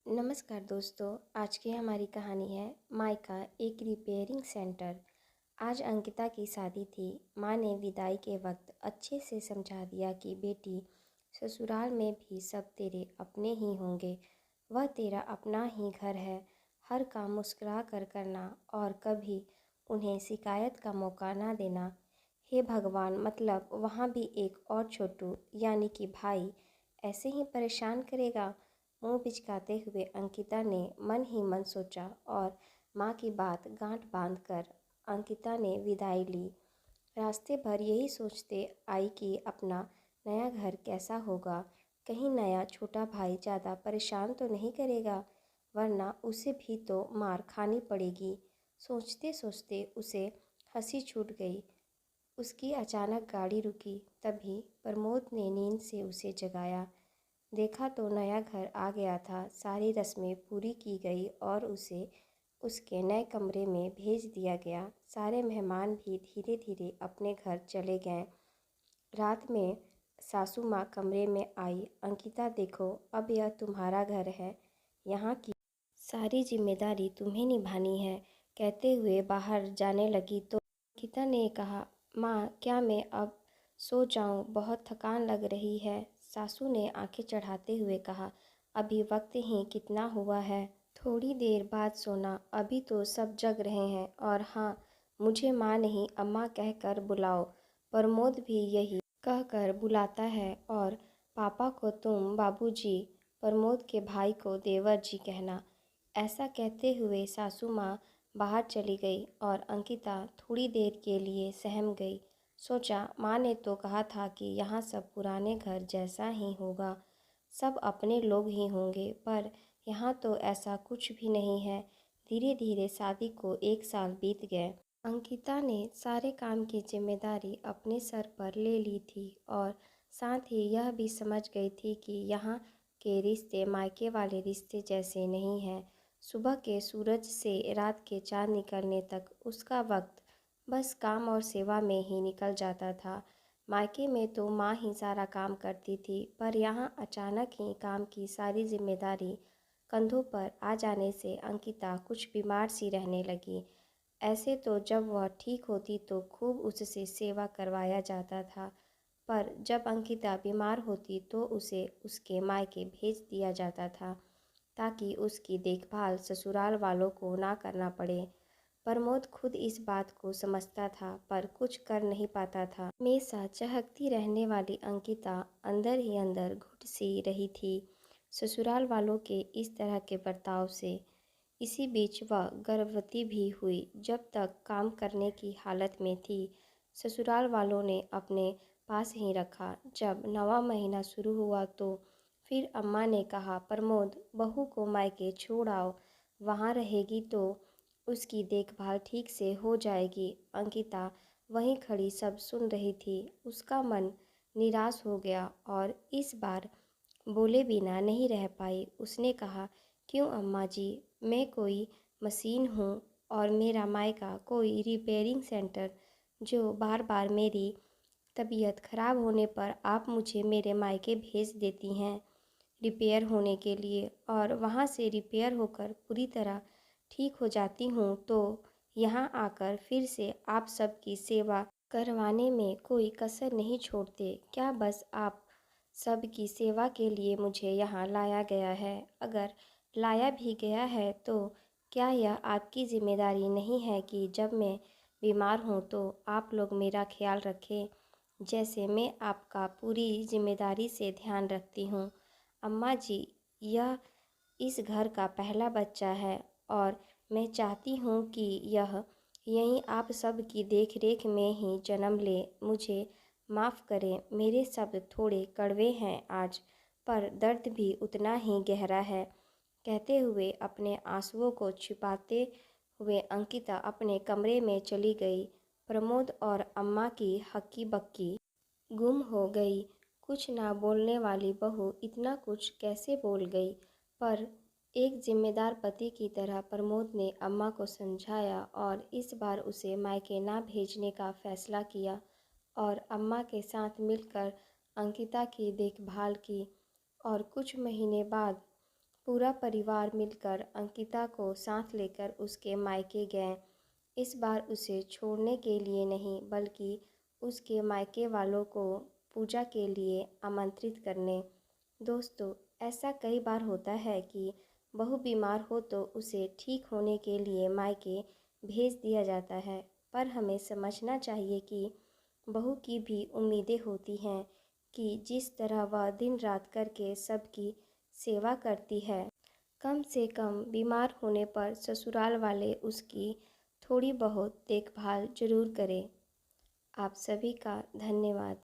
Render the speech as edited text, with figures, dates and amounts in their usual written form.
नमस्कार दोस्तों, आज की हमारी कहानी है मायका एक रिपेयरिंग सेंटर। आज अंकिता की शादी थी। माँ ने विदाई के वक्त अच्छे से समझा दिया कि बेटी, ससुराल में भी सब तेरे अपने ही होंगे। वह तेरा अपना ही घर है। हर काम मुस्कुरा कर करना और कभी उन्हें शिकायत का मौका ना देना। हे भगवान, मतलब वहाँ भी एक और छोटू यानी कि भाई ऐसे ही परेशान करेगा। मुंह बिचकाते हुए अंकिता ने मन ही मन सोचा और माँ की बात गांठ बांधकर अंकिता ने विदाई ली। रास्ते भर यही सोचते आई कि अपना नया घर कैसा होगा। कहीं नया छोटा भाई ज़्यादा परेशान तो नहीं करेगा, वरना उसे भी तो मार खानी पड़ेगी। सोचते सोचते उसे हंसी छूट गई। उसकी अचानक गाड़ी रुकी। तभी प्रमोद ने नींद से उसे जगाया। देखा तो नया घर आ गया था। सारी रस्में पूरी की गई और उसे उसके नए कमरे में भेज दिया गया। सारे मेहमान भी धीरे धीरे अपने घर चले गए। रात में सासू माँ कमरे में आई। अंकिता, देखो, अब यह तुम्हारा घर है। यहाँ की सारी जिम्मेदारी तुम्हें निभानी है। कहते हुए बाहर जाने लगी तो अंकिता ने कहा, माँ, क्या मैं अब सो जाऊँ? बहुत थकान लग रही है। सासू ने आंखें चढ़ाते हुए कहा, अभी वक्त ही कितना हुआ है, थोड़ी देर बाद सोना। अभी तो सब जग रहे हैं। और हाँ, मुझे माँ नहीं अम्मा कहकर बुलाओ। प्रमोद भी यही कहकर बुलाता है और पापा को तुम बाबूजी, प्रमोद के भाई को देवर जी कहना। ऐसा कहते हुए सासू माँ बाहर चली गई और अंकिता थोड़ी देर के लिए सहम गई। सोचा, माँ ने तो कहा था कि यहाँ सब पुराने घर जैसा ही होगा, सब अपने लोग ही होंगे, पर यहाँ तो ऐसा कुछ भी नहीं है। धीरे धीरे शादी को 1 साल बीत गए। अंकिता ने सारे काम की जिम्मेदारी अपने सर पर ले ली थी और साथ ही यह भी समझ गई थी कि यहाँ के रिश्ते मायके वाले रिश्ते जैसे नहीं हैं। सुबह के सूरज से रात के चाँद निकलने तक उसका वक्त बस काम और सेवा में ही निकल जाता था। मायके में तो माँ ही सारा काम करती थी, पर यहाँ अचानक ही काम की सारी जिम्मेदारी कंधों पर आ जाने से अंकिता कुछ बीमार सी रहने लगी। ऐसे तो जब वह ठीक होती तो खूब उससे सेवा करवाया जाता था, पर जब अंकिता बीमार होती तो उसे उसके मायके भेज दिया जाता था ताकि उसकी देखभाल ससुराल वालों को ना करना पड़े। प्रमोद खुद इस बात को समझता था, पर कुछ कर नहीं पाता था। हमेशा चहकती रहने वाली अंकिता अंदर ही अंदर घुट सी रही थी ससुराल वालों के इस तरह के बर्ताव से। इसी बीच वह गर्भवती भी हुई। जब तक काम करने की हालत में थी, ससुराल वालों ने अपने पास ही रखा। जब 9वां महीना शुरू हुआ तो फिर अम्मा ने कहा, प्रमोद, बहू को मायके छोड़ आओ, वहाँ रहेगी तो उसकी देखभाल ठीक से हो जाएगी। अंकिता वहीं खड़ी सब सुन रही थी। उसका मन निराश हो गया और इस बार बोले बिना नहीं रह पाई। उसने कहा, क्यों अम्मा जी, मैं कोई मशीन हूँ और मेरा मायका कोई रिपेयरिंग सेंटर, जो बार बार मेरी तबीयत खराब होने पर आप मुझे मेरे मायके भेज देती हैं रिपेयर होने के लिए, और वहाँ से रिपेयर होकर पूरी तरह ठीक हो जाती हूँ तो यहाँ आकर फिर से आप सबकी सेवा करवाने में कोई कसर नहीं छोड़ते। क्या बस आप सबकी सेवा के लिए मुझे यहाँ लाया गया है? अगर लाया भी गया है तो क्या यह आपकी जिम्मेदारी नहीं है कि जब मैं बीमार हूँ तो आप लोग मेरा ख्याल रखें, जैसे मैं आपका पूरी जिम्मेदारी से ध्यान रखती हूँ? अम्मा जी, यह इस घर का पहला बच्चा है और मैं चाहती हूँ कि यह यहीं आप सब की देख रेख में ही जन्म ले। मुझे माफ़ करें, मेरे शब्द थोड़े कड़वे हैं आज, पर दर्द भी उतना ही गहरा है। कहते हुए अपने आंसुओं को छिपाते हुए अंकिता अपने कमरे में चली गई। प्रमोद और अम्मा की हक्की बक्की गुम हो गई। कुछ ना बोलने वाली बहू इतना कुछ कैसे बोल गई? पर एक जिम्मेदार पति की तरह प्रमोद ने अम्मा को समझाया और इस बार उसे मायके ना भेजने का फैसला किया और अम्मा के साथ मिलकर अंकिता की देखभाल की। और कुछ महीने बाद पूरा परिवार मिलकर अंकिता को साथ लेकर उसके मायके गए। इस बार उसे छोड़ने के लिए नहीं, बल्कि उसके मायके वालों को पूजा के लिए आमंत्रित करने। दोस्तों, ऐसा कई बार होता है कि बहू बीमार हो तो उसे ठीक होने के लिए मायके भेज दिया जाता है, पर हमें समझना चाहिए कि बहू की भी उम्मीदें होती हैं कि जिस तरह वह दिन रात करके सबकी सेवा करती है, कम से कम बीमार होने पर ससुराल वाले उसकी थोड़ी बहुत देखभाल जरूर करें। आप सभी का धन्यवाद।